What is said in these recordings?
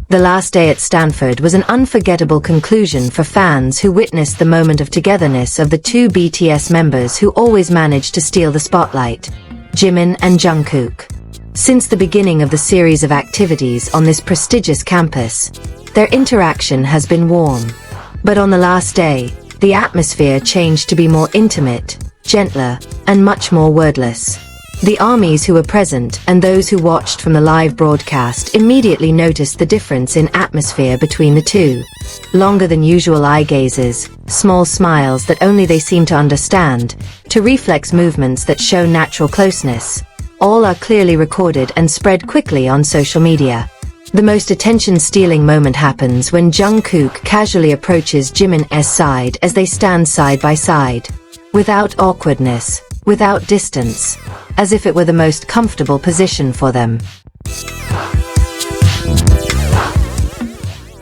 The last day at Stanford was an unforgettable conclusion for fans who witnessed the moment of togetherness of the two BTS members who always managed to steal the spotlight, Jimin and Jungkook. Since the beginning of the series of activities on this prestigious campus, their interaction has been warm. But on the last day, the atmosphere changed to be more intimate, gentler, and much more wordless. The armies who were present and those who watched from the live broadcast immediately noticed the difference in atmosphere between the two. Longer than usual eye gazes, small smiles that only they seem to understand, to reflex movements that show natural closeness. All are clearly recorded and spread quickly on social media. The most attention-stealing moment happens when Jungkook casually approaches Jimin's side as they stand side by side. Without awkwardness, without distance, as if it were the most comfortable position for them.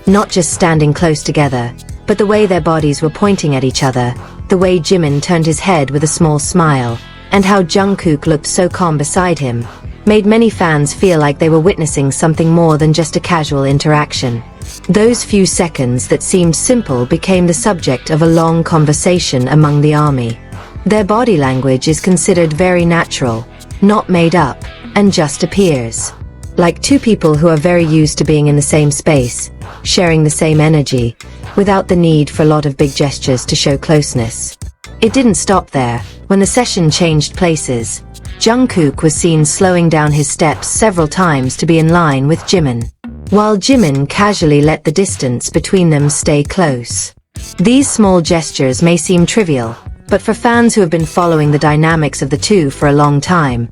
Not just standing close together, but the way their bodies were pointing at each other, the way Jimin turned his head with a small smile, and how Jungkook looked so calm beside him, made many fans feel like they were witnessing something more than just a casual interaction. Those few seconds that seemed simple became the subject of a long conversation among the army. Their body language is considered very natural, not made up, and just appears. Like two people who are very used to being in the same space, sharing the same energy, without the need for a lot of big gestures to show closeness. It didn't stop there. When the session changed places, Jungkook was seen slowing down his steps several times to be in line with Jimin, while Jimin casually let the distance between them stay close. These small gestures may seem trivial, but for fans who have been following the dynamics of the two for a long time,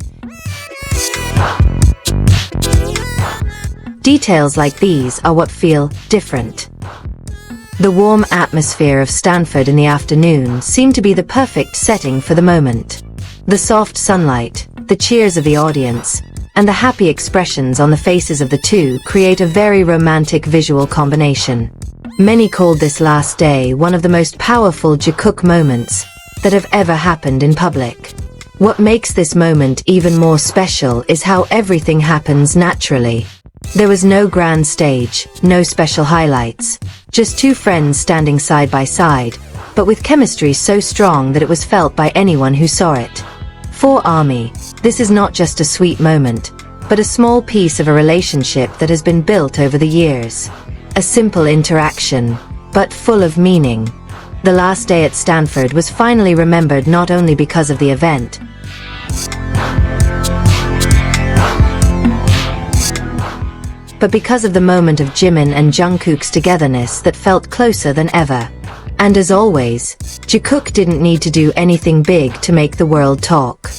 details like these are what feel different. The warm atmosphere of Stanford in the afternoon seemed to be the perfect setting for the moment. The soft sunlight, the cheers of the audience, and the happy expressions on the faces of the two create a very romantic visual combination. Many called this last day one of the most powerful Jikook moments that have ever happened in public. What makes this moment even more special is how everything happens naturally. There was no grand stage, no special highlights, just two friends standing side by side, but with chemistry so strong that it was felt by anyone who saw it. For ARMY, this is not just a sweet moment, but a small piece of a relationship that has been built over the years. A simple interaction, but full of meaning. The last day at Stanford was finally remembered not only because of the event, but because of the moment of Jimin and Jungkook's togetherness that felt closer than ever. And as always, Jikook didn't need to do anything big to make the world talk.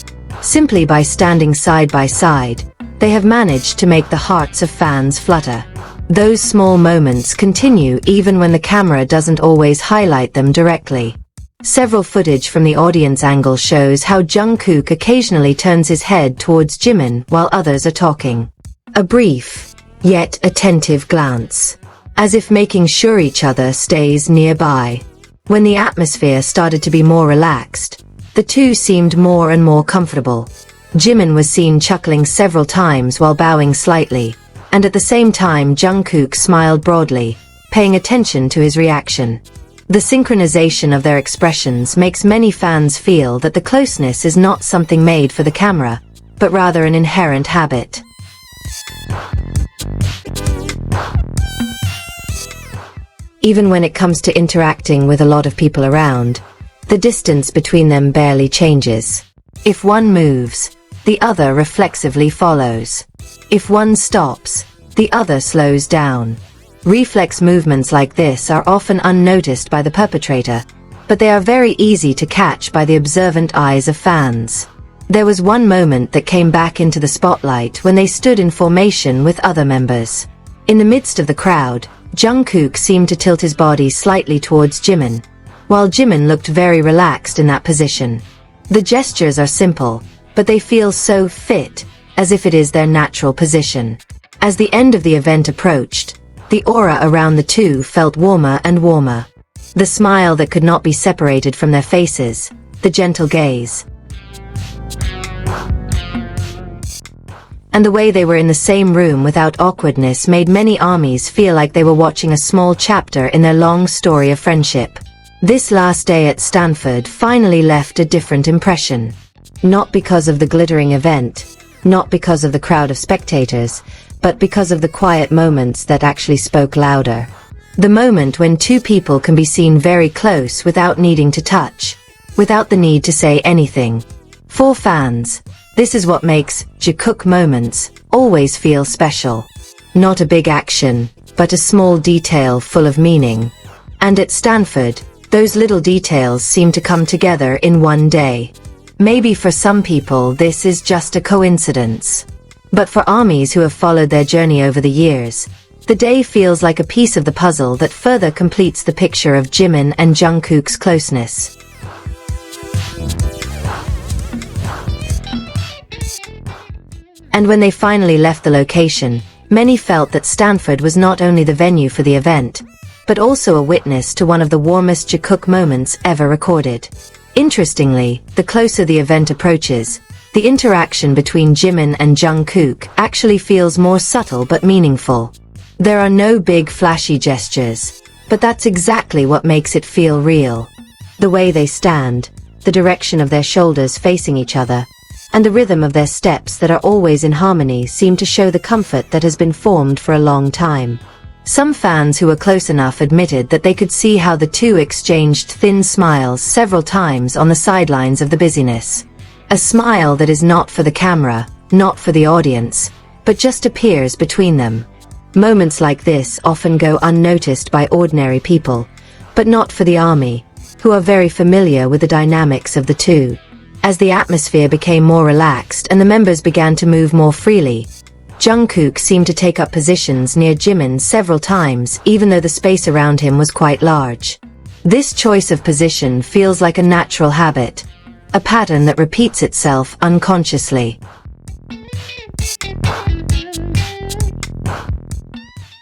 Simply by standing side by side, they have managed to make the hearts of fans flutter. Those small moments continue even when the camera doesn't always highlight them directly. Several footage from the audience angle shows how Jungkook occasionally turns his head towards Jimin while others are talking. A brief, yet attentive glance, as if making sure each other stays nearby. When the atmosphere started to be more relaxed, the two seemed more and more comfortable. Jimin was seen chuckling several times while bowing slightly, and at the same time Jungkook smiled broadly, paying attention to his reaction. The synchronization of their expressions makes many fans feel that the closeness is not something made for the camera, but rather an inherent habit. Even when it comes to interacting with a lot of people around, the distance between them barely changes. If one moves, the other reflexively follows. If one stops, the other slows down. Reflex movements like this are often unnoticed by the perpetrator, but they are very easy to catch by the observant eyes of fans. There was one moment that came back into the spotlight when they stood in formation with other members. In the midst of the crowd, Jungkook seemed to tilt his body slightly towards Jimin, while Jimin looked very relaxed in that position. The gestures are simple, but they feel so fit, as if it is their natural position. As the end of the event approached, the aura around the two felt warmer and warmer. The smile that could not be separated from their faces, the gentle gaze, And the way they were in the same room without awkwardness made many armies feel like they were watching a small chapter in their long story of friendship. This last day at Stanford finally left a different impression. Not because of the glittering event, not because of the crowd of spectators, but because of the quiet moments that actually spoke louder. The moment when two people can be seen very close without needing to touch, without the need to say anything. For fans, this is what makes Jikook Moments always feel special. Not a big action, but a small detail full of meaning. And at Stanford, those little details seem to come together in one day. Maybe for some people this is just a coincidence. But for armies who have followed their journey over the years, the day feels like a piece of the puzzle that further completes the picture of Jimin and Jungkook's closeness. And when they finally left the location, many felt that Stanford was not only the venue for the event, but also a witness to one of the warmest Jikook moments ever recorded. Interestingly, the closer the event approaches, the interaction between Jimin and Jungkook actually feels more subtle but meaningful. There are no big flashy gestures, but that's exactly what makes it feel real. The way they stand, the direction of their shoulders facing each other, and the rhythm of their steps that are always in harmony seem to show the comfort that has been formed for a long time. Some fans who were close enough admitted that they could see how the two exchanged thin smiles several times on the sidelines of the busyness. A smile that is not for the camera, not for the audience, but just appears between them. Moments like this often go unnoticed by ordinary people, but not for the army, who are very familiar with the dynamics of the two. As the atmosphere became more relaxed and the members began to move more freely, Jungkook seemed to take up positions near Jimin several times, even though the space around him was quite large. This choice of position feels like a natural habit, a pattern that repeats itself unconsciously.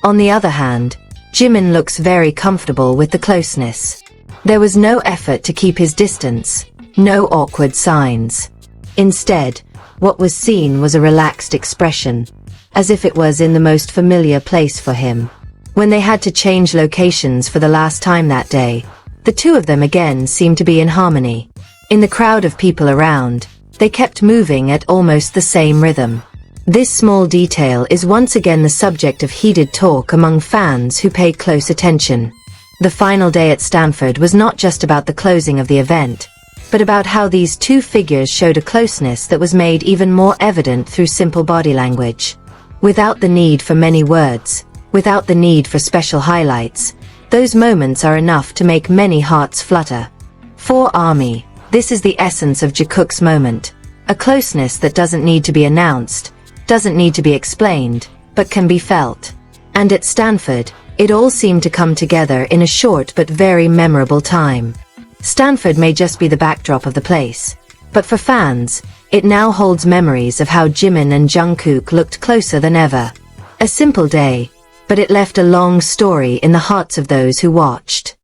On the other hand, Jimin looks very comfortable with the closeness. There was no effort to keep his distance. No awkward signs. Instead, what was seen was a relaxed expression, as if it was in the most familiar place for him. When they had to change locations for the last time that day, the two of them again seemed to be in harmony. In the crowd of people around, they kept moving at almost the same rhythm. This small detail is once again the subject of heated talk among fans who paid close attention. The final day at Stanford was not just about the closing of the event, but about how these two figures showed a closeness that was made even more evident through simple body language. Without the need for many words, without the need for special highlights, those moments are enough to make many hearts flutter. For ARMY, this is the essence of Jikook's moment, a closeness that doesn't need to be announced, doesn't need to be explained, but can be felt. And at Stanford, it all seemed to come together in a short but very memorable time. Stanford may just be the backdrop of the place, but for fans, it now holds memories of how Jimin and Jungkook looked closer than ever. A simple day, but it left a long story in the hearts of those who watched.